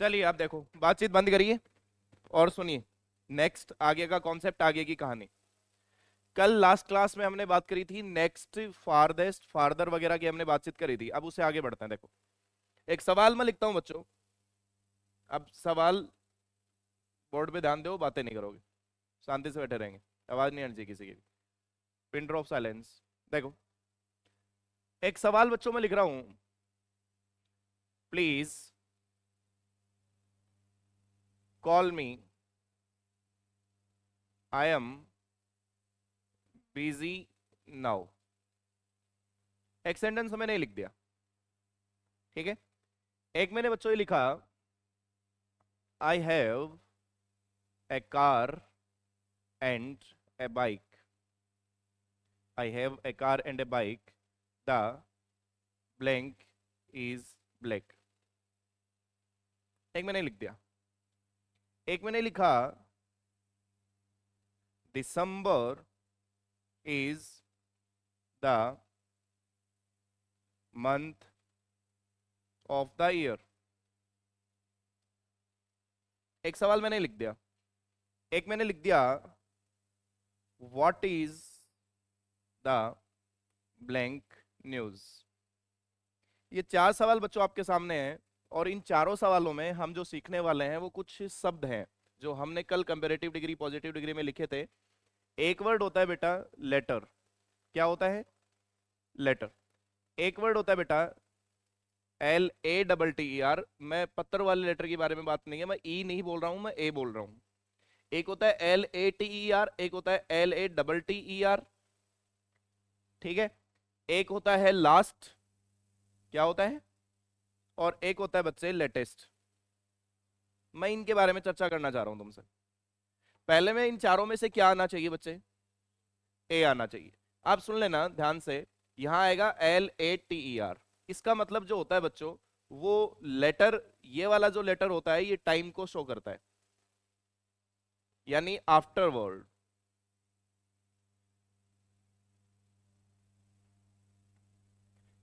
चलिए आप देखो, बातचीत बंद करिए और सुनिए। नेक्स्ट आगे का कॉन्सेप्ट, आगे की कहानी। कल लास्ट क्लास में हमने बात करी थी नेक्स्ट, फारदेस्ट, फार्दर वगैरह की हमने बातचीत करी थी। अब उससे आगे बढ़ते हैं। देखो, एक सवाल मैं लिखता हूं बच्चों। अब सवाल बोर्ड पे ध्यान दो, बातें नहीं करोगे, शांति से बैठे रहेंगे, आवाज नहीं आनी चाहिए किसी की भी। Pin drop silence. देखो, एक सवाल बच्चों मैं लिख रहा हूं। Please call me, I am busy now. एक सेंटेंस मैंने लिख दिया, ठीक है। एक मैंने बच्चों ये लिखा, I have a car and a bike. I have a car and a bike, the blank is black. एक मैंने लिख दिया। एक मैंने लिखा, December is the month of the year. एक सवाल मैंने लिख दिया। एक मैंने लिख दिया, what is the blank news. ये चार सवाल बच्चों आपके सामने हैं, और इन चारों सवालों में हम जो सीखने वाले हैं वो कुछ शब्द हैं जो हमने कल कंपैरेटिव डिग्री पॉजिटिव डिग्री में लिखे थे। एक वर्ड होता है बेटा लेटर। क्या होता है? लेटर। एक वर्ड होता है बेटा LATTER। मैं पत्र वाले लेटर के बारे में बात नहीं है, मैं ई नहीं बोल रहा हूं, मैं ए बोल रहा हूं। एक होता है LATER, एक होता है LATTER, ठीक है। एक होता है लास्ट, क्या होता है, और एक होता है बच्चे लेटेस्ट। मैं इनके बारे में चर्चा करना चाह रहा हूं तुमसे। पहले में इन चारों में से क्या आना चाहिए बच्चे? ए आना चाहिए। आप सुन लेना ध्यान से, यहां आएगा LATER। इसका मतलब जो होता है बच्चों, वो लेटर, ये वाला जो लेटर होता है ये टाइम को शो करता है, यानी आफ्टर वर्ड।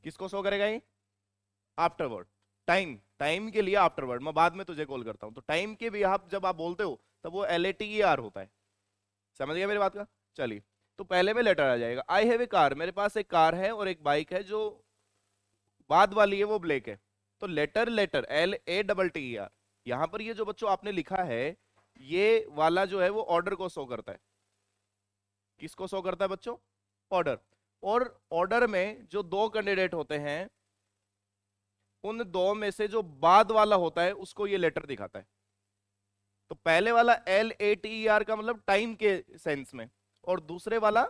किसको शो करेगा ये? After word. टाइम, टाइम के लिए आफ्टर वर्ड। मैं बाद में तुझे कॉल करता हूं, तो टाइम के भी आप जब आप बोलते हो तब वो LATER होता है। समझ गया मेरी बात का? चलिए, तो पहले में लेटर आ जाएगा। आई हैव ए कार, मेरे पास एक कार है और एक बाइक है, जो बाद वाली है वो ब्लैक है। तो लेटर, लेटर LATTER। यहां पर ये जो बच्चों आपने लिखा है, ये वाला जो है वो ऑर्डर को शो करता है। किसको शो करता है बच्चों? ऑर्डर। और ऑर्डर में जो दो कैंडिडेट होते हैं, उन दो में से जो बाद वाला होता है उसको ये लेटर दिखाता है। तो पहले वाला LATER का मतलब टाइम के सेंस में, और दूसरे वाला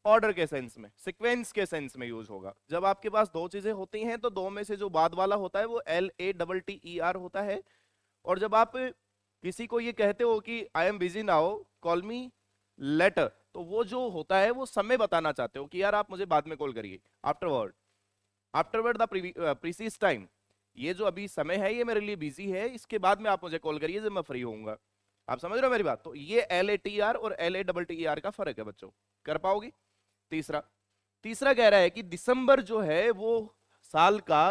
ऑर्डर के सेंस में, सीक्वेंस के सेंस में यूज होगा। जब आपके पास दो चीजें होती हैं तो दो में से जो बाद वाला होता है वो LATTER होता है। और जब आप किसी को ये कहते हो कि I am busy now, call me later, तो वो जो होता है वो समय बताना चाहते हो कि यार आप मुझे बाद में कॉल करिए, आफ्टरवर्ड। आफ्टरवर्ड द प्रीसीज टाइम, ये जो अभी समय है ये मेरे लिए बिजी है, इसके बाद में आप मुझे कॉल करिए जब मैं फ्री होऊंगा। आप समझ रहे हो मेरी बात? तो ये LATER और LATTER का फर्क है बच्चों। कर पाओगे? तीसरा, तीसरा कह रहा है कि दिसंबर जो है वो साल का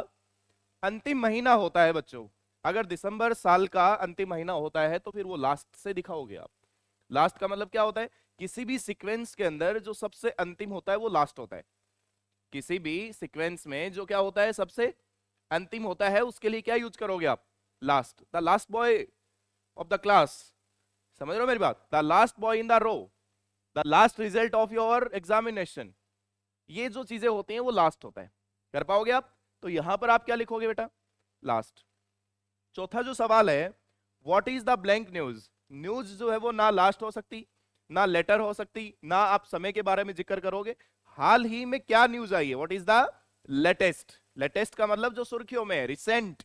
अंतिम महीना होता है बच्चों। अगर दिसंबर साल का अंतिम महीना होता है तो फिर वो लास्ट से दिखाओगे आप। लास्ट का मतलब क्या होता है? किसी भी सीक्वेंस के अंदर जो सबसे अंतिम होता है वो लास्ट होता है। किसी भी सीक्वेंस में जो क्या होता है, सबसे अंतिम होता है, उसके लिए क्या यूज करोगे आप? Last. The last boy of the class. समझ रहे हो मेरी बात? The last boy in the row, the last result of your examination, ये जो चीजें होती हैं वो लास्ट होता है। कर पाओगे आप? तो यहां पर आप क्या लिखोगे बेटा? लास्ट। चौथा जो सवाल है, what is the blank news. News जो है वो ना लास्ट हो सकती, ना लेटर हो सकती, ना आप समय के बारे में जिक्र करोगे। हाल ही में क्या न्यूज आई है, what is the latest. Latest का मतलब जो सुर्खियों में है, रिसेंट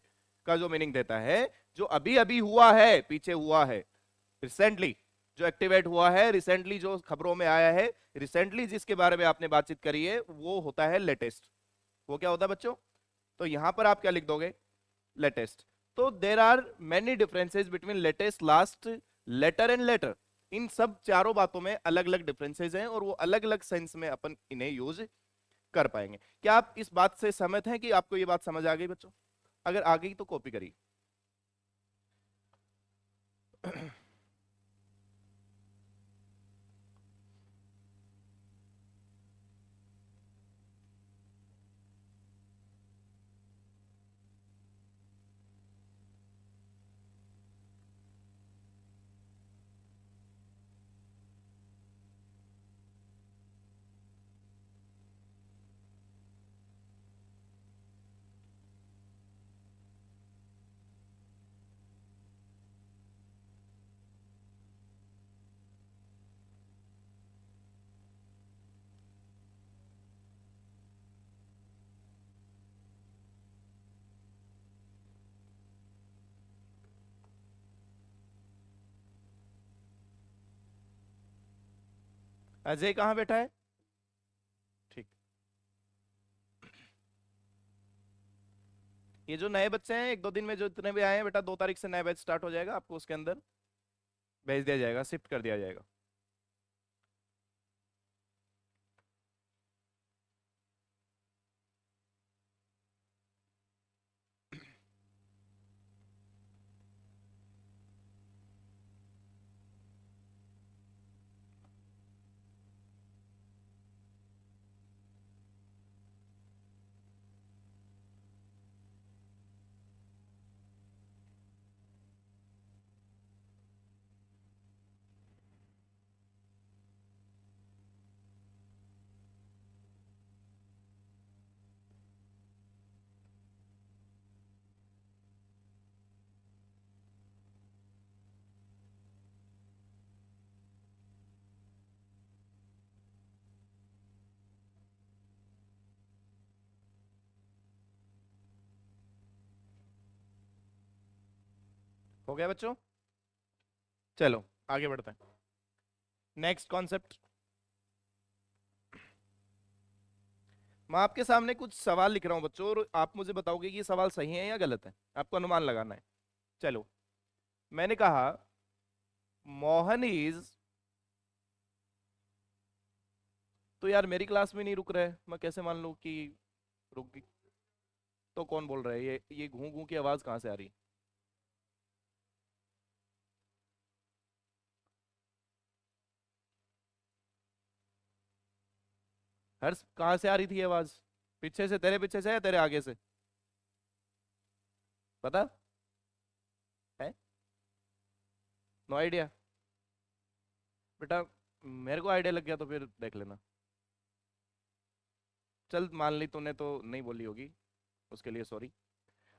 का जो मीनिंग देता है, जो अभी अभी हुआ है, पीछे हुआ है, रिसेंटली जो एक्टिवेट हुआ है, रिसेंटली जो खबरों में आया है, रिसेंटली जिसके बारे में आपने बातचीत करी है, वो होता है लेटेस्ट। वो क्या होता है बच्चों? तो यहां पर आप क्या लिख दोगे? लेटेस्ट। तो there are many differences between latest, last, later and letter. इन सब चारों बातों में अलग अलग डिफरेंसेस हैं, और वो अलग अलग सेंस में अपन इन्हें यूज कर पाएंगे। क्या आप इस बात से सहमत हैं कि आपको ये बात समझ आ गई बच्चों? अगर आ गई तो कॉपी करिए। अजय कहाँ बैठा है? ठीक। ये जो नए बच्चे हैं, एक दो दिन में जो इतने भी आए हैं बेटा, 2 तारीख से नया बैच स्टार्ट हो जाएगा, आपको उसके अंदर भेज दिया जाएगा, शिफ्ट कर दिया जाएगा। हो गया बच्चों? चलो आगे बढ़ते हैं। नेक्स्ट कॉन्सेप्ट, मैं आपके सामने कुछ सवाल लिख रहा हूं बच्चों, और आप मुझे बताओगे कि ये सवाल सही है या गलत है, आपको अनुमान लगाना है। चलो, मैंने कहा मोहन इज, तो यार मेरी क्लास में नहीं रुक रहा है, मैं कैसे मान लूं कि रुक गई? तो कौन बोल रहा है? ये घू घू की आवाज कहाँ से आ रही है? हर्ष, कहाँ से आ रही थी ये आवाज? पीछे से, तेरे पीछे से या तेरे आगे से? पता है? No idea? बेटा मेरे को आइडिया लग गया तो फिर देख लेना। चल मान ली तूने तो नहीं बोली होगी, उसके लिए सॉरी।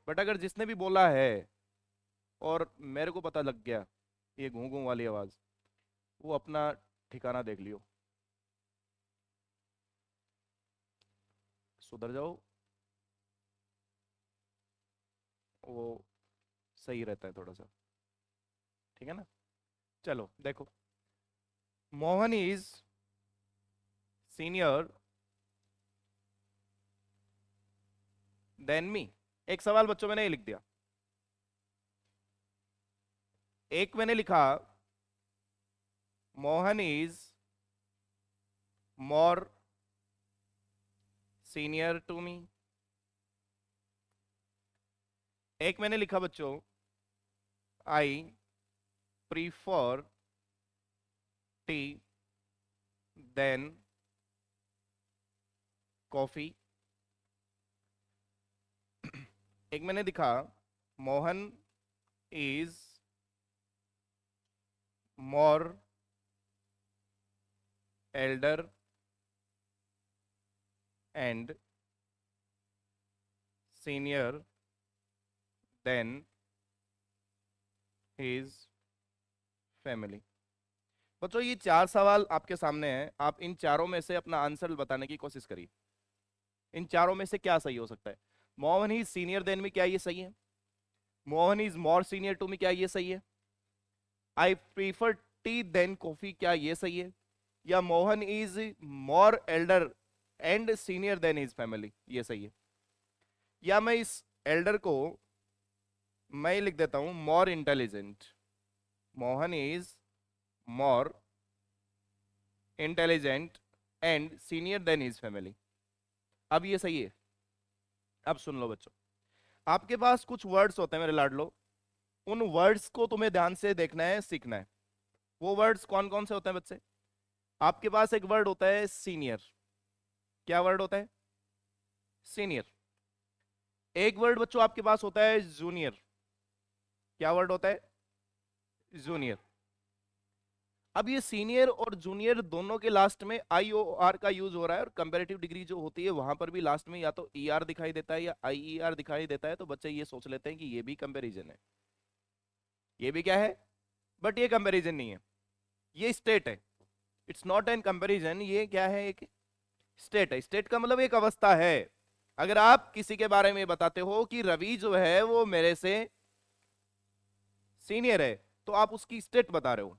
बट अगर जिसने भी बोला है और मेरे को पता लग गया ये घू घू वाली आवाज, वो अपना ठिकाना देख लियो, सुधर जाओ, वो सही रहता है थोड़ा सा। ठीक है ना? चलो देखो, मोहन इज सीनियर देन मी। एक सवाल बच्चों मैंने ये लिख दिया। एक मैंने लिखा Mohan is more senior to me. एक मैंने लिखा बच्चों I prefer tea than coffee. एक मैंने लिखा Mohan is more elder and senior than his family. बच्चों ये 4 सवाल आपके सामने हैं, आप इन चारों में से अपना आंसर बताने की कोशिश करिए। इन चारों में से क्या सही हो सकता है? मोहन इज सीनियर देन में, क्या ये सही है? Mohan is more senior to me, क्या ये सही है? I prefer tea than coffee, क्या ये सही है? या Mohan is more elder and senior than his family, ये सही है? या मैं इस एल्डर को मैं लिख देता हूं more intelligent, Mohan is more intelligent and senior than his family. अब ये सही है? अब सुन लो बच्चों, आपके पास कुछ वर्ड्स होते हैं मेरे लाडलो, उन वर्ड्स को तुम्हें ध्यान से देखना है, सीखना है। वो वर्ड्स कौन कौन से होते हैं बच्चे? आपके पास एक वर्ड होता है सीनियर। क्या वर्ड होता है? सीनियर। एक वर्ड बच्चों आपके पास होता है जूनियर। क्या वर्ड होता है? जूनियर। अब ये सीनियर और जूनियर दोनों के लास्ट में आई ओ आर का यूज हो रहा है, और कंपैरेटिव डिग्री जो होती है वहां पर भी लास्ट में या तो ई आर दिखाई देता है या आई ई आर दिखाई देता है, तो बच्चे ये सोच लेते हैं कि ये भी कंपैरिजन है। ये भी क्या है? बट ये कंपैरिजन नहीं है, ये स्टेट है। इट्स नॉट एन कंपैरिजन, ये क्या है? एक स्टेट है। स्टेट का मतलब एक अवस्था है। अगर आप किसी के बारे में बताते हो कि रवि जो है वो मेरे से सीनियर है, तो आप उसकी स्टेट बता रहे हो,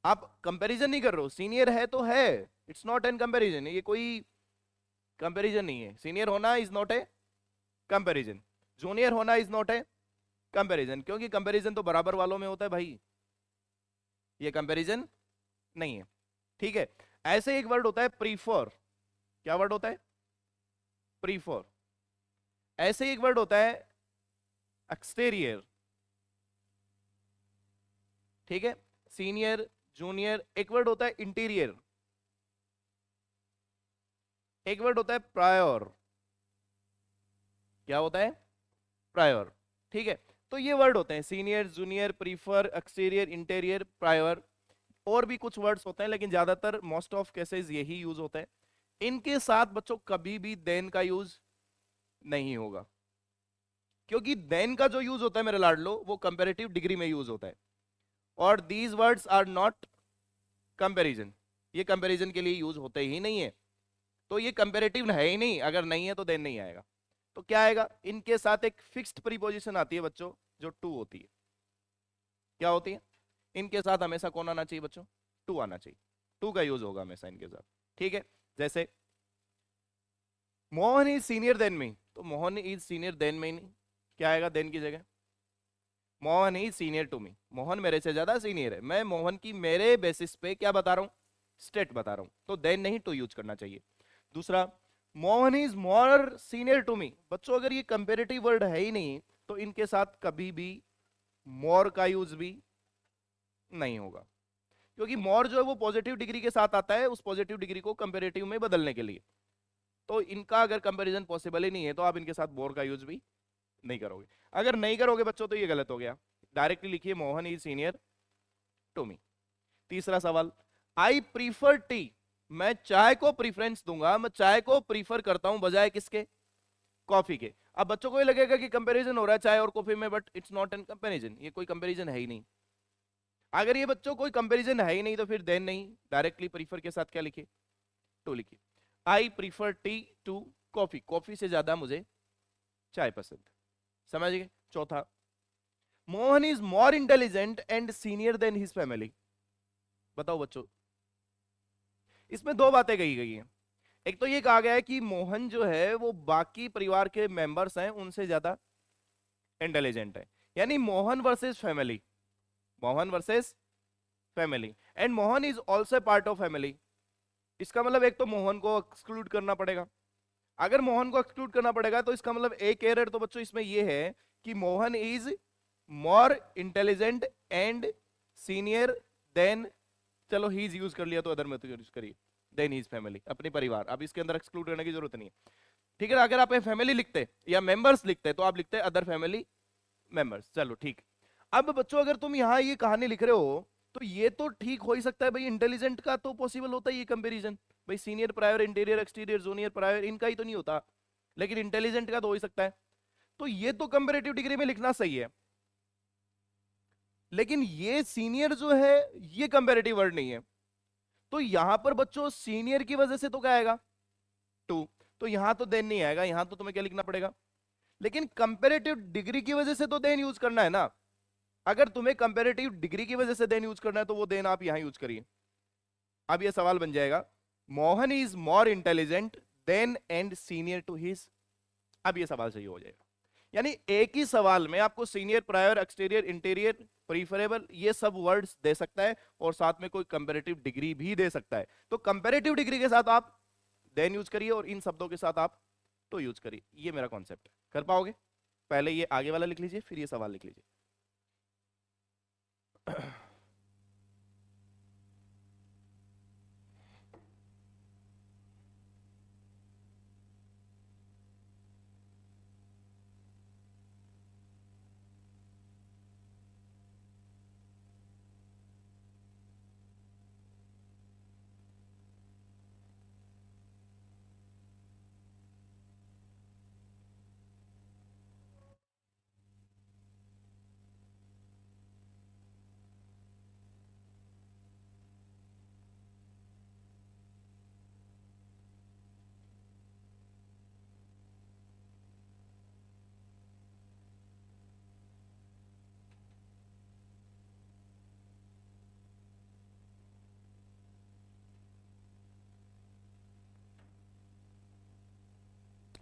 आप कंपैरिजन नहीं कर रहे हो। सीनियर है तो है, इट्स नॉट एन कंपैरिजन, ये कोई कंपैरिजन नहीं है। सीनियर होना is not a comparison, junior होना इज नॉट ए कंपैरिजन, क्योंकि कंपैरिजन तो बराबर वालों में होता है भाई, ये कंपैरिजन नहीं है। ठीक है। ऐसे एक वर्ड होता है प्रीफर। क्या वर्ड होता है? प्रीफर। ऐसे एक वर्ड होता है एक्सटीरियर। ठीक है। Senior, junior. एक वर्ड होता है इंटीरियर। एक वर्ड होता है प्रायर। क्या होता है? प्रायर। ठीक है। तो ये वर्ड होते हैं senior, junior, prefer, exterior, interior, prior. और भी कुछ वर्ड्स होते हैं, लेकिन ज्यादातर मोस्ट ऑफ केसेस यही यूज होता है। इनके साथ बच्चों कभी भी देन का यूज नहीं होगा, क्योंकि देन का जो यूज होता है मेरे लाडलो वो कंपैरेटिव डिग्री में यूज होता है, और these words are not comparison. ये कंपैरिजन के लिए यूज होते ही नहीं है, तो ये कंपैरेटिव है ही नहीं। अगर नहीं है तो देन नहीं आएगा। तो क्या आएगा? इनके साथ एक फिक्स्ड प्रीपोजिशन आती है बच्चों, जो टू होती है। क्या होती है? इनके साथ हमेशा कौन आना चाहिए बच्चों? टू आना चाहिए। टू का यूज होगा हमेशा इनके साथ। ठीक है। जैसे Mohan is senior than me, तो Mohan is senior than me नहीं, क्या आएगा देन की जगह? Mohan is senior to me, Mohan मेरे से ज्यादा सीनियर है। मैं मोहन की मेरे बेसिस पे क्या बता रहा हूं? स्टेट बता रहा हूं, तो देन नहीं टू यूज करना चाहिए। दूसरा, Mohan is more senior to me. बच्चों अगर ये कंपेरेटिव वर्ड है ही नहीं, तो इनके साथ कभी भी मोर का यूज भी नहीं होगा, क्योंकि मोर जो है वो पॉजिटिव डिग्री के साथ आता है, उस पॉजिटिव डिग्री को कंपेरेटिव में बदलने के लिए। तो इनका अगर कंपैरिजन पॉसिबल ही नहीं है, तो आप इनके साथ मोर का यूज भी नहीं करोगे। अगर नहीं करोगे बच्चों तो ये गलत हो गया। डायरेक्टली लिखिए Mohan is senior to me. तीसरा सवाल, आई प्रीफर टी। मैं चाय को प्रीफरेंस दूंगा, मैं चाय को प्रीफर करता हूं बजाय किसके? कॉफी के। अब बच्चों को ये लगेगा कि कंपैरिजन हो रहा है चाय और कॉफी में, but it's not an comparison, ये कोई कंपैरिजन है ही नहीं। अगर ये बच्चों कोई कंपैरिजन है ही नहीं, तो फिर देन नहीं, डायरेक्टली प्रीफर के साथ क्या लिखिए? टू लिखिए। I prefer tea to coffee, coffee से ज्यादा मुझे चाय पसंद है। समझ गए? चौथा, Mohan is more intelligent and senior than his family. बताओ बच्चों, इसमें दो बातें कही गई हैं। एक तो ये कहा गया है कि मोहन जो है वो बाकी परिवार के मेंबर्स हैं उनसे ज्यादा इंटेलिजेंट है, यानी Mohan versus family, Mohan versus family, and Mohan is also part of family. इसका मतलब एक तो मोहन को एक्सक्लूड करना पड़ेगा। अगर मोहन को एक्सक्लूड करना पड़ेगा तो इसका मतलब एक एरर तो बच्चों इसमें ये है कि Mohan is more intelligent and senior then, चलो ही इज यूज कर लिया तो अदर में तो यूज करिए, देन हिज फैमिली, अपने परिवार। अब इसके अंदर एक्सक्लूड करने की जरूरत नहीं है। ठीक है। अगर आप फैमिली लिखते या मेंबर्स लिखते तो आप लिखते अदर फैमिली मेंबर्स। चलो ठीक। अब बच्चों अगर तुम यहाँ ये कहानी लिख रहे हो, तो ये तो ठीक हो ही सकता है भाई, इंटेलिजेंट का तो पॉसिबल होता है ये कंपैरिजन भाई, senior prior, interior exterior, junior prior, इनका ही तो नहीं होता, लेकिन इंटेलिजेंट का तो हो ही सकता है। तो ये तो कंपैरेटिव डिग्री में लिखना सही है, लेकिन ये सीनियर जो है ये कंपैरेटिव वर्ड नहीं है। तो यहां पर बच्चों सीनियर की वजह से तो क्या आएगा? टू। तो यहां तो देन नहीं आएगा, यहां तो तुम्हें क्या लिखना पड़ेगा? लेकिन कंपैरेटिव डिग्री की वजह से तो देन यूज करना है ना। अगर तुम्हें कंपैरेटिव डिग्री की वजह से देन यूज करना है, तो वो देन आप यहां यूज करिए। अब ये सवाल बन जाएगा, Mohan is more intelligent than and senior to his. अब ये सवाल सही हो जाएगा। यानी एक ही सवाल में आपको senior, prior, exterior, interior, preferable, ये सब वर्ड्स दे सकता है, और साथ में कोई कंपैरेटिव डिग्री भी दे सकता है। तो कंपैरेटिव डिग्री के साथ आप देन यूज करिए, और इन शब्दों के साथ आप तो यूज करिए। ये मेरा कॉन्सेप्ट है। कर पाओगे? पहले ये आगे वाला लिख लीजिए, फिर ये सवाल लिख लीजिए।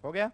हो गया?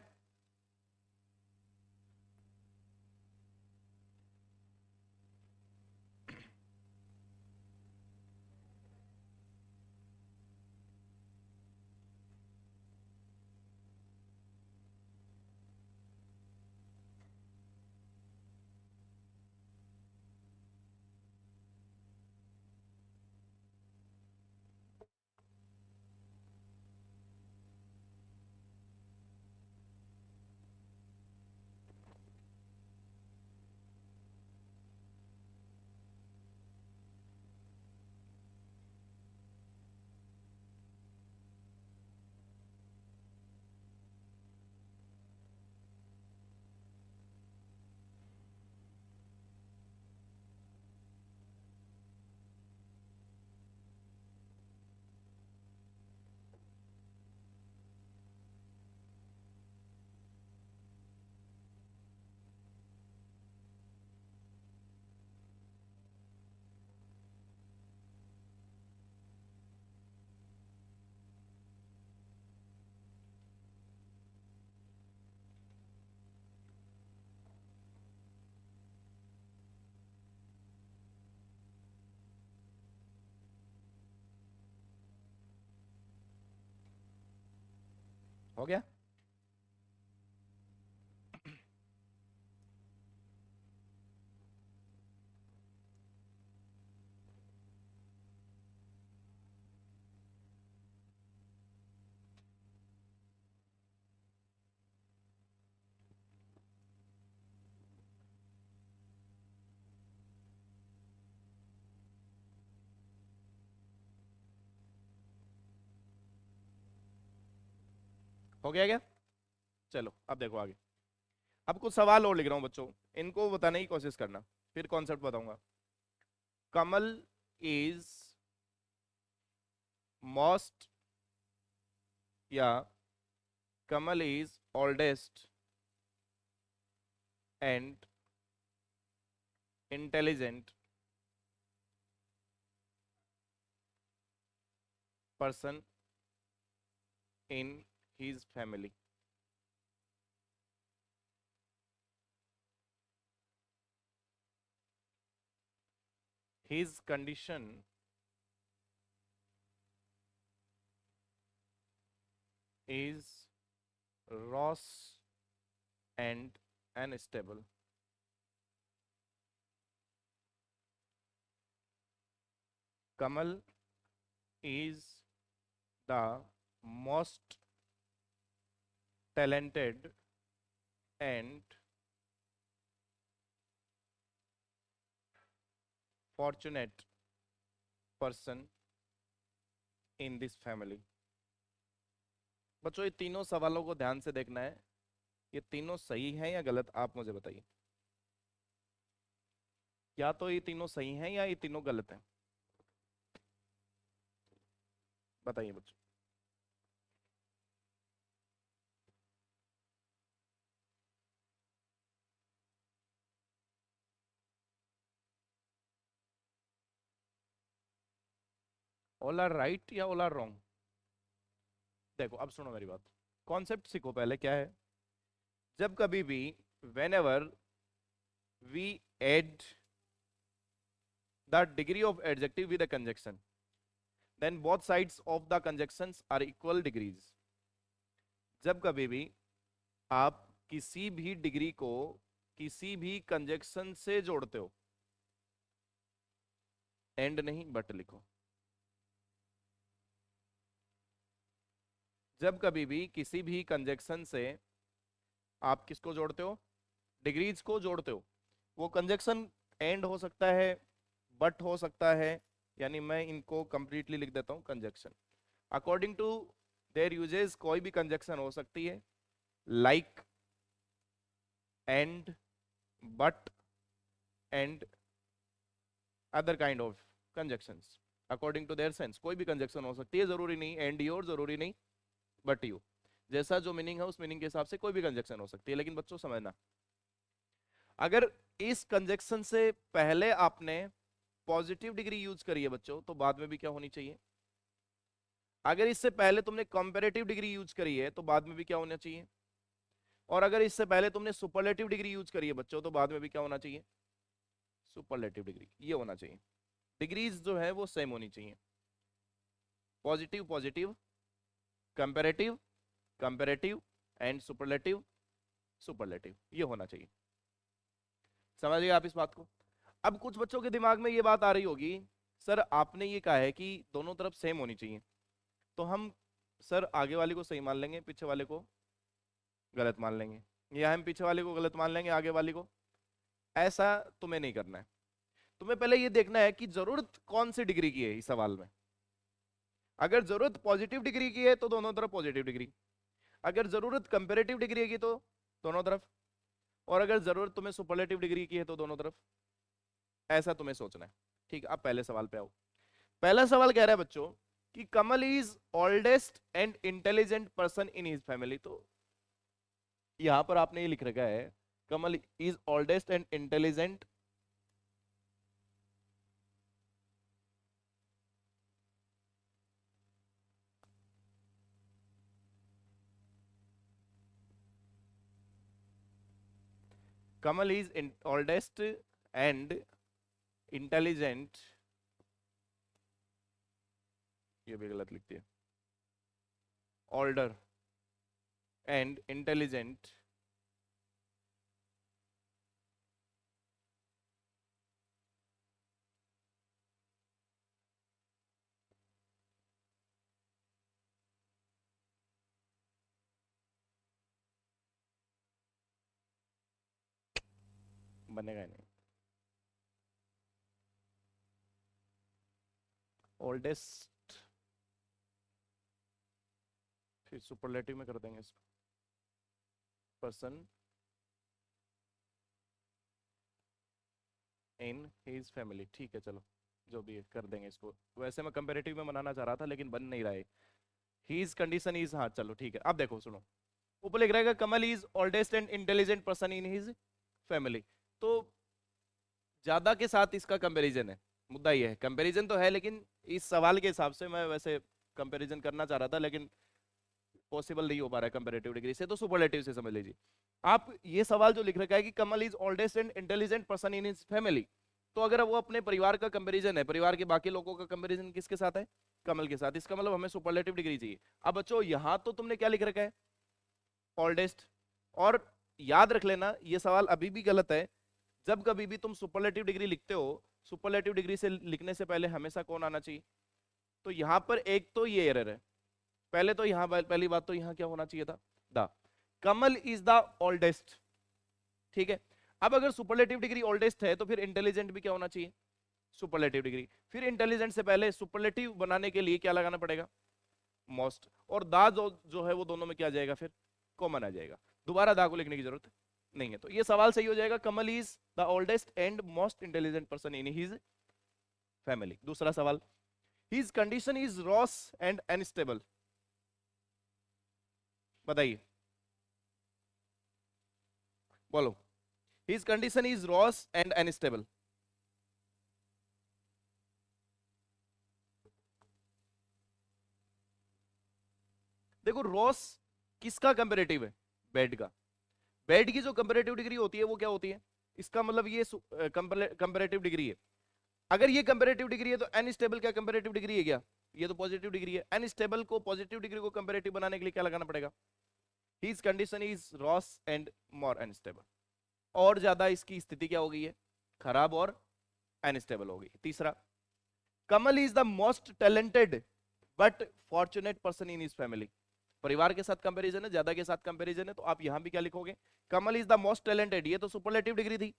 हो गया? हो गया क्या? चलो अब देखो आगे। अब कुछ सवाल और लिख रहा हूं बच्चों, इनको बताने की कोशिश करना, फिर कॉन्सेप्ट बताऊंगा। कमल इज मोस्ट, या Kamal is oldest and intelligent person in his family. His condition is Ross and unstable. Kamal is the most talented and fortunate person in this family. बच्चों ये तीनों सवालों को ध्यान से देखना है, ये तीनों सही हैं या गलत, आप मुझे बताइए। या तो ये तीनों सही हैं या ये तीनों गलत हैं, बताइए बच्चों। ऑल आर राइट या ऑल आर रॉन्ग? देखो अब सुनो मेरी बात, कॉन्सेप्ट सीखो पहले क्या है। जब कभी भी whenever we add the degree of adjective with a conjunction, then both sides of the conjunctions are equal degrees। जब कभी भी आप किसी भी डिग्री को किसी भी कंजक्शन से जोड़ते हो, एंड नहीं बट लिखो। जब कभी भी किसी भी कंजक्शन से आप किसको जोड़ते हो, डिग्रीज को जोड़ते हो, वो कंजक्शन एंड हो सकता है, बट हो सकता है, यानी मैं इनको कंप्लीटली लिख देता हूं conjunction. According to their uses कोई भी कंजक्शन हो सकती है, like, and, but, and other kind of conjunctions according to their sense. कोई भी कंजक्शन हो सकती है, जरूरी नहीं एंड यू और जरूरी नहीं बट यू। जैसा जो मीनिंग है उस मीनिंग के हिसाब से कोई भी कंजक्शन हो सकती है। लेकिन बच्चों समझना, अगर इस कंजक्शन से पहले आपने पॉजिटिव डिग्री यूज करी है बच्चों, तो बाद में भी क्या होनी चाहिए। अगर इससे पहले तुमने कंपैरेटिव डिग्री यूज करी है, तो बाद में भी क्या होना चाहिए। और अगर इससे पहले तुमने सुपरलेटिव डिग्री यूज करी है बच्चों, तो बाद में भी क्या होना चाहिए, सुपरलेटिव डिग्री। ये होना चाहिए, डिग्रीज जो है वो सेम होनी चाहिए। Positive positive, comparative comparative, and superlative superlative, ये होना चाहिए। समझिए आप इस बात को। अब कुछ बच्चों के दिमाग में ये बात आ रही होगी, सर आपने ये कहा है कि दोनों तरफ सेम होनी चाहिए, तो हम सर आगे वाले को सही मान लेंगे, पीछे वाले को गलत मान लेंगे, या हम पीछे वाले को गलत मान लेंगे आगे वाले को। ऐसा तुम्हें नहीं करना है। तुम्हें पहले ये देखना है कि जरूरत कौन सी डिग्री की है इस सवाल में। अगर जरूरत पॉजिटिव डिग्री की है तो दोनों तरफ पॉजिटिव डिग्री, अगर जरूरत कंपेरेटिव डिग्री की तो दोनों तरफ, और अगर जरूरत तुम्हें सुपरलेटिव डिग्री की है तो दोनों तरफ। ऐसा तुम्हें सोचना है। ठीक है, अब पहले सवाल पे आओ। पहला सवाल कह रहा है बच्चों कि Kamal is oldest and intelligent person in his family. तो यहां पर आपने ये लिख रखा है, Kamal is oldest and intelligent Kamal is oldest and intelligent, ये भी गलत लिखती है, ओल्डर एंड इंटेलिजेंट बनेगा नहीं। ओल्डेस्ट, फिर सुपरलेटिव में कर देंगे इसको, पर्सन इन हिज फैमिली। ठीक है चलो, जो भी है कर देंगे इसको। वैसे मैं कंपेरेटिव में बनाना चाह रहा था लेकिन बन नहीं रहा है। हीज कंडीशन इज, हाँ चलो ठीक है। अब देखो सुनो, ऊपर लिख रहेगा Kamal is oldest and intelligent person in his family. तो ज्यादा के साथ इसका कंपैरिजन है, मुद्दा ये है। कंपैरिजन तो है लेकिन इस सवाल के हिसाब से मैं वैसे कंपैरिजन करना चाह रहा था, लेकिन पॉसिबल नहीं हो पा रहा है कंपैरेटिव डिग्री से, तो सुपरलेटिव से समझ लीजिए। आप ये सवाल जो लिख रखा है कि Kamal is oldest and intelligent person in his family, तो अगर वो अपने परिवार का कंपैरिजन है, परिवार के बाकी लोगों का कंपैरिजन किसके साथ है, कमल के साथ, इसका मतलब हमें सुपरलेटिव डिग्री चाहिए। अब बच्चों यहां तो तुमने क्या लिख रखा है, ओल्डेस्ट। और याद रख लेना ये सवाल अभी भी गलत है। जब कभी भी तुम सुपरलेटिव डिग्री लिखते हो, सुपरलेटिव डिग्री से लिखने से पहले हमेशा कौन आना चाहिए। तो यहां पर एक तो ये एरर है। पहले तो यहां पहली बात तो यहां क्या होना चाहिए था, the Kamal is the oldest. ठीक है, अब अगर सुपरलेटिव डिग्री ओल्डेस्ट है तो फिर इंटेलिजेंट भी क्या होना चाहिए, सुपरलेटिव डिग्री। फिर इंटेलिजेंट से पहले सुपरलेटिव बनाने के लिए क्या लगाना पड़ेगा, मोस्ट। और दा जो है वो दोनों में क्या आ जाएगा, फिर कॉमन आ जाएगा। दोबारा दा को लिखने की जरूरत नहीं है। तो ये सवाल सही हो जाएगा, Kamal is the oldest and most intelligent person in his family. दूसरा सवाल, his condition is worse and unstable. बताइए, बोलो। His condition is worse and unstable. देखो रॉस किसका कंपेरेटिव है, बेड का। बेड की जो कंपेरेटिव डिग्री होती है वो क्या होती है, इसका मतलब ये कंपेरेटिव डिग्री है। अगर ये कंपेरेटिव डिग्री है तो अनस्टेबल क्या कंपेरेटिव डिग्री है क्या, ये तो पॉजिटिव डिग्री है। अनस्टेबल को पॉजिटिव डिग्री को कंपेरेटिव बनाने के लिए क्या लगाना पड़ेगा, his condition is worse and more unstable. और ज्यादा इसकी स्थिति क्या हो गई है, खराब और अनस्टेबल हो गई। तीसरा, Kamal is the most talented but fortunate person in his family. परिवार के साथ कंपैरिजन है, ज्यादा के साथ कंपैरिजन है, तो आप यहां भी क्या लिखोगे? कमल इज द मोस्ट टैलेंटेड, ये तो सुपरलेटिव डिग्री थी,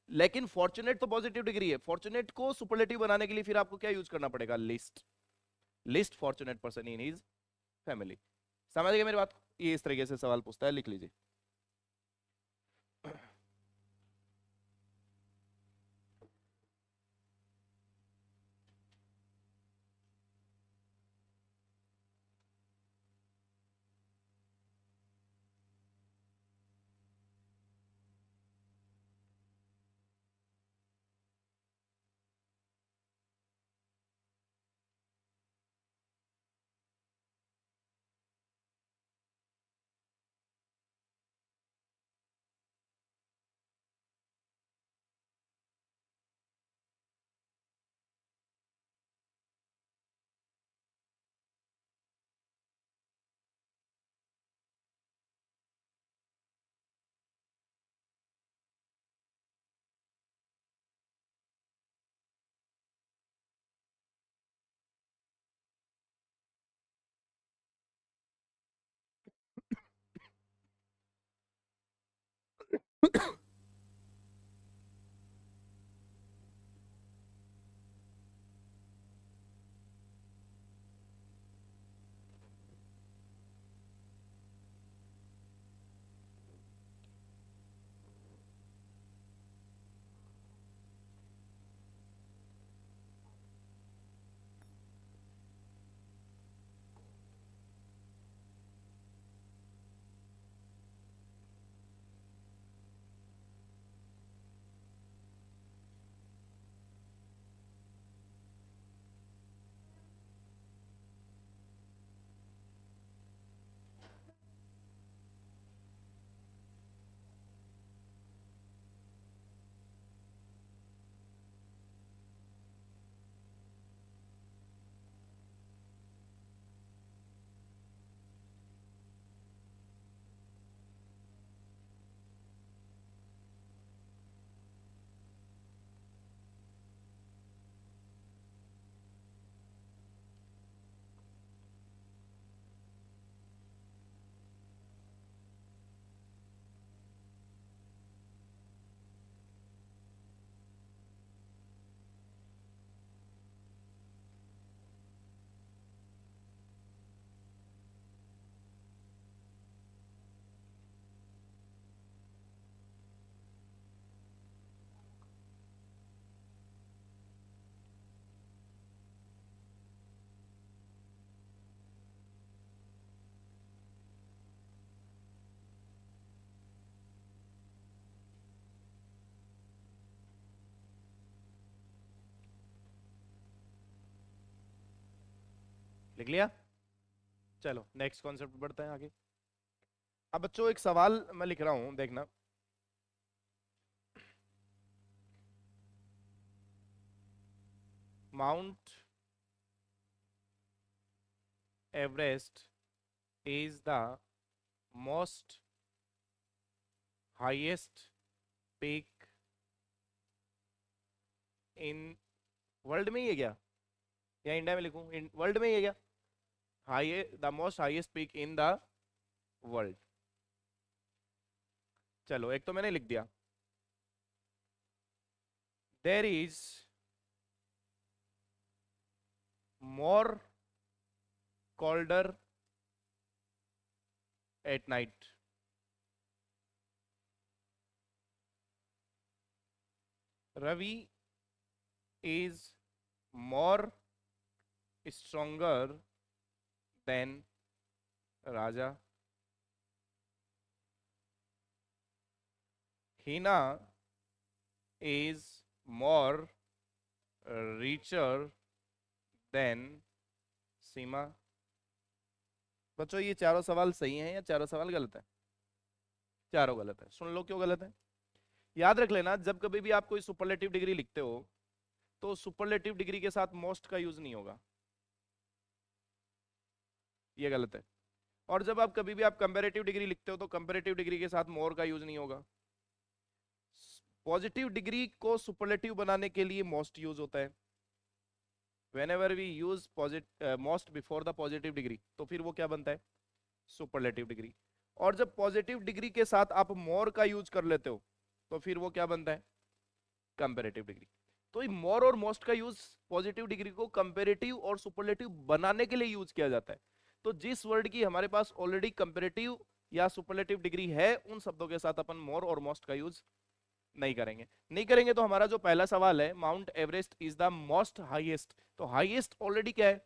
लेकिन फॉर्चुनेट तो पॉजिटिव डिग्री है। फॉर्चुनेट को सुपरलेटिव बनाने के लिए फिर आपको क्या यूज करना पड़ेगा? List. List fortunate person in his family. समझ गए मेरी बात? ये इस तरीके से सवाल पूछता है, लिख लीजिए। लिख लिया? चलो नेक्स्ट कॉन्सेप्ट बढ़ते हैं आगे। अब बच्चों एक सवाल मैं लिख रहा हूं, देखना। Mount Everest is the most highest peak in world में ही है क्या, या इंडिया में लिखूं? वर्ल्ड में ही है क्या? High, the most highest peak in the world. चलो एक तो मैंने लिख दिया। There is more colder at night. Ravi is more stronger than Raja. Hina is more richer than सीमा। बच्चों ये चारों सवाल सही हैं या चारों सवाल गलत है? चारों गलत है। सुन लो क्यों गलत है। याद रख लेना, जब कभी भी आप कोई सुपरलेटिव डिग्री लिखते हो तो सुपरलेटिव डिग्री के साथ मोस्ट का यूज नहीं होगा, ये गलत है। और जब आप कभी भी आप कंपैरेटिव डिग्री लिखते हो तो कंपैरेटिव डिग्री के साथ मोर का यूज नहीं होगा। पॉजिटिव डिग्री को सुपरलेटिव बनाने के लिए मोस्ट यूज होता है, whenever we use most before the positive degree, तो फिर वो क्या बनता है? Superlative degree. और जब पॉजिटिव डिग्री के साथ आप मोर का यूज कर लेते हो तो फिर वो क्या बनता है? Comparative degree. तो मोर और मोस्ट का यूज पॉजिटिव डिग्री को कंपेरेटिव और सुपरलेटिव बनाने के लिए यूज किया जाता है। तो जिस वर्ड की हमारे पास ऑलरेडी कंपेरेटिव या सुपरलेटिव डिग्री है, उन शब्दों के साथ अपन मोर और मोस्ट का यूज नहीं करेंगे। नहीं करेंगे तो हमारा जो पहला सवाल है, mount Everest is the most highest, तो हाईएस्ट ऑलरेडी क्या है?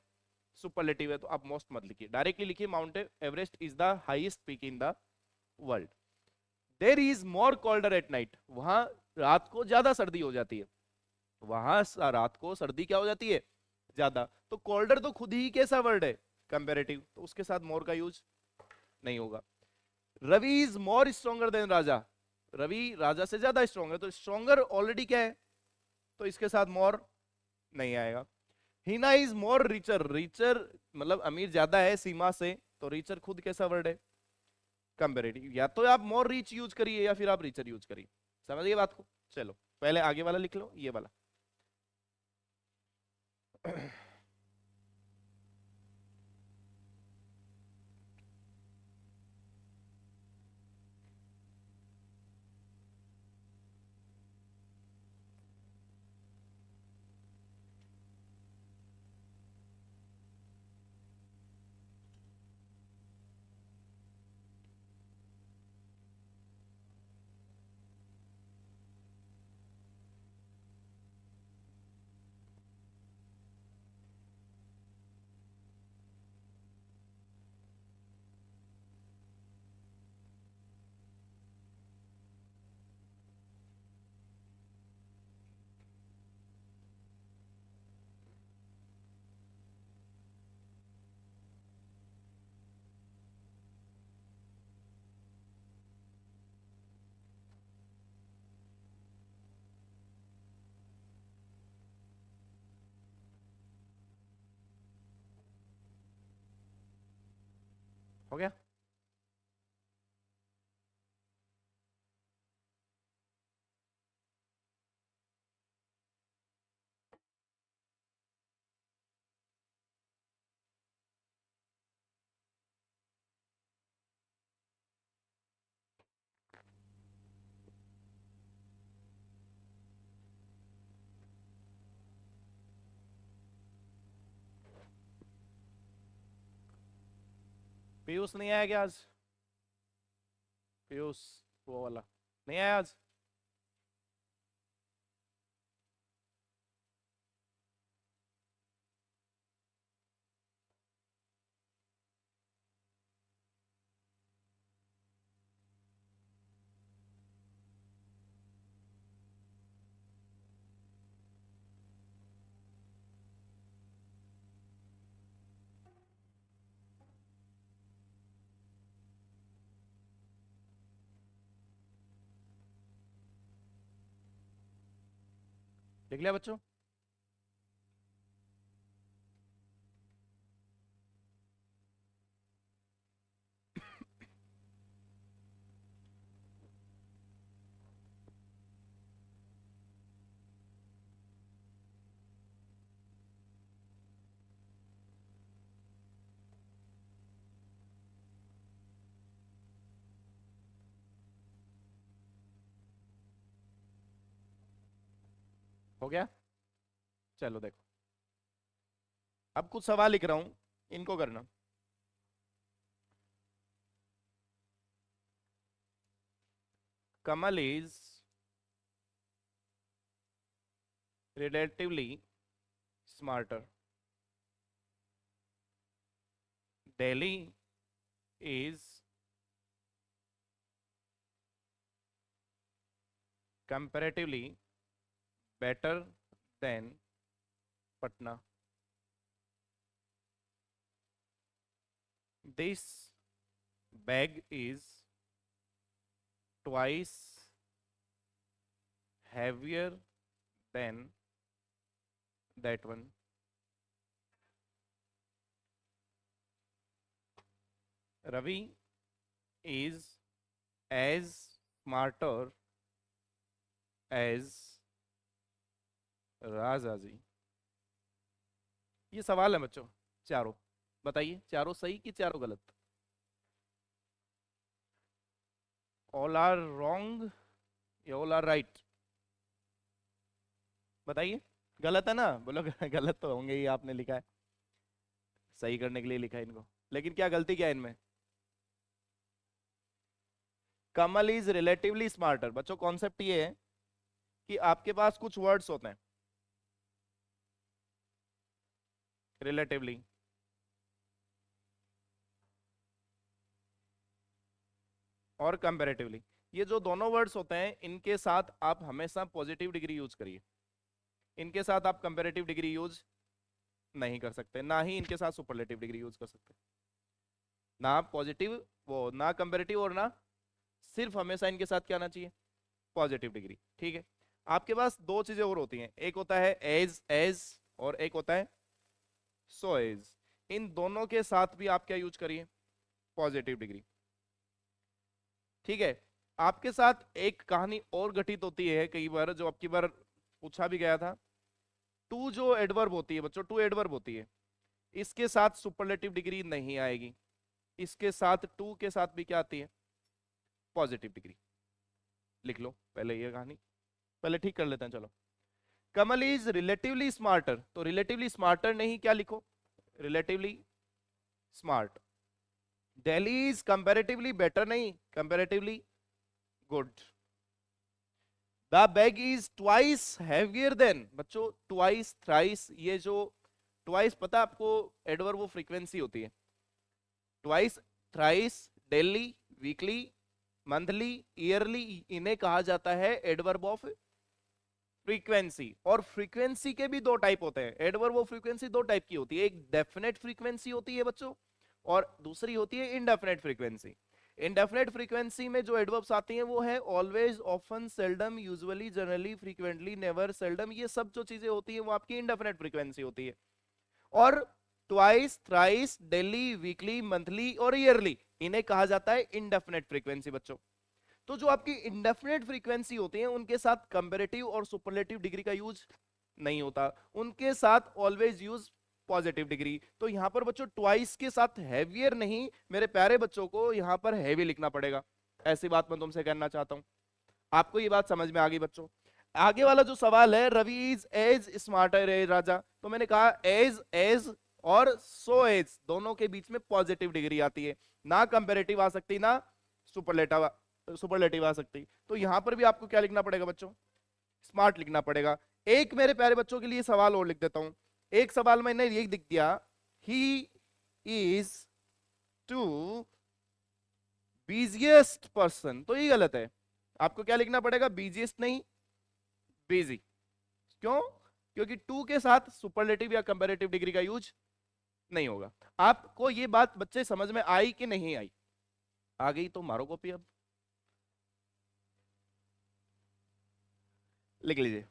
सुपरलेटिव है, तो आप मोस्ट मत लिखिए, डायरेक्टली लिखिए mount Everest is the highest peak in the world. There is more colder at night, वहां रात को ज्यादा सर्दी हो जाती है। वहां रात को सर्दी क्या हो जाती है? ज्यादा। तो कोल्डर तो खुद ही कैसा वर्ड है? कंपेरेटिव, तो उसके साथ मोर का यूज नहीं होगा। Ravi is more stronger than Raja, Ravi Raja से ज्यादा स्ट्रॉन्ग है, तो स्ट्रॉन्गर ऑलरेडी क्या है? तो इसके साथ मोर नहीं आएगा। Hina is more richer, richer मतलब अमीर ज्यादा है सीमा से, तो रिचर खुद कैसा वर्ड है? कंपेरेटिव। या तो आप मोर रिच यूज करिए या फिर आप रिचर यूज करिए। समझ गए बात को? चलो पहले आगे वाला लिख लो, ये वाला। हो गया? पीयूष नहीं आया क्या आज? पीयूष, वो वाला नहीं आया आज? लिख लिया बच्चों? हो गया? चलो देखो, अब कुछ सवाल लिख रहा हूं, इनको करना। Kamal is relatively smarter, Delhi is comparatively better than Patna, this bag is twice heavier than that one. Ravi is as smarter as Rajaji. ये सवाल है बच्चों, चारों बताइए, चारों सही कि चारों गलत? ऑल आर रॉन्ग या ऑल आर राइट? बताइए। गलत है ना, बोलो गलत तो होंगे ही, आपने लिखा है, सही करने के लिए लिखा है इनको, लेकिन क्या गलती क्या है इनमें? कमल इज रिलेटिवली स्मार्टर। बच्चों कॉन्सेप्ट ये है कि आपके पास कुछ वर्ड्स होते हैं रिलेटिवली, और कंपैरेटिवली। ये जो दोनों वर्ड्स होते हैं इनके साथ आप हमेशा पॉजिटिव डिग्री यूज करिए, इनके साथ आप कंपैरेटिव डिग्री यूज नहीं कर सकते, ना ही इनके साथ सुपरलेटिव डिग्री यूज कर सकते। ना पॉजिटिव, वो ना कंपैरेटिव, और ना सिर्फ, हमेशा इनके साथ क्या आना चाहिए? Positive degree. ठीक है। आपके पास दो चीजें और होती हैं, एक होता है एज और एक होता है सो एज। इन दोनों के साथ भी आप क्या यूज करिए? Positive degree. ठीक है। आपके साथ एक कहानी और घटित होती है कई बार, जो आपकी बार पूछा भी गया था। टू जो एडवर्ब होती है बच्चों, टू एडवर्ब होती है, इसके साथ सुपरलेटिव डिग्री नहीं आएगी, इसके साथ टू के साथ भी क्या आती है? Positive degree. लिख लो पहले ये कहानी, पहले ठीक कर लेते हैं चलो। कमल इज रिलेटिवली स्मार्टर, तो रिलेटिवली स्मार्टर नहीं, क्या लिखो? Relatively smart. Delhi is comparatively better नहीं, comparatively good. The bag is twice heavier than. बच्चों ट्वाइस, थ्राइस, ये जो ट्वाइस, पता आपको एडवर्ब वो फ्रीक्वेंसी होती है। Twice, thrice, daily, weekly, monthly, yearly, इन्हें कहा जाता है एडवर्ब ऑफ फ्रीक्वेंसी। और फ्रीक्वेंसी के भी दो टाइप होते हैं, एडवर्ब ऑफ फ्रीक्वेंसी दो टाइप की होती है, एक डेफिनेट फ्रीक्वेंसी होती है बच्चों, और दूसरी होती है इनडेफिनेट फ्रीक्वेंसी। इनडेफिनेट फ्रीक्वेंसी में जो एडवर्ब्स आती हैं वो है always, often, seldom, usually, generally, frequently, never, seldom, ये सब जो चीजें होती है वो आपकी इनडेफिनेट फ्रीक्वेंसी होती है। और twice, thrice, daily, weekly, monthly और ईयरली, इन्हें कहा जाता है इनडेफिनेट फ्रीक्वेंसी बच्चों। तो जो आपकी इंडेफिनेट फ्रीक्वेंसी होती है उनके साथ कंपैरेटिव और सुपरलेटिव डिग्री का यूज नहीं होता, उनके साथ ऑलवेज यूज पॉजिटिव डिग्री। तो यहां पर बच्चों ट्वाइस के साथ हैवियर नहीं, मेरे प्यारे बच्चों को यहां पर हैवी लिखना पड़ेगा, ऐसी बात मैं तुमसे कहना चाहता हूं। आपको ये बात समझ में आ गई बच्चों? आगे वाला जो सवाल है, रवि इज एज स्मार्टर ए राजा, तो मैंने कहा एज एज और सो एज दोनों के बीच में पॉजिटिव डिग्री आती है, ना कंपैरेटिव आ सकती ना सुपरलेटिव आ सकती। तो यहां पर भी आपको क्या लिखना पड़ेगा बच्चों? स्मार्ट लिखना पड़ेगा। एक मेरे प्यारे बच्चों के लिए सवाल और लिख देता हूं। एक सवाल मैंने ये लिख दिया, he is too busiest person, तो ये गलत है। आपको क्या लिखना पड़ेगा? बिजिएस्ट नहीं, बिजी। क्यों? क्योंकि टू के साथ सुपरलेटिव या कंपैरेटिव डिग्री का यूज नहीं होगा। आपको ये बात बच्चे समझ में आई कि नहीं आई? आ गई तो मारो कॉपी, अब लिख लीजिए।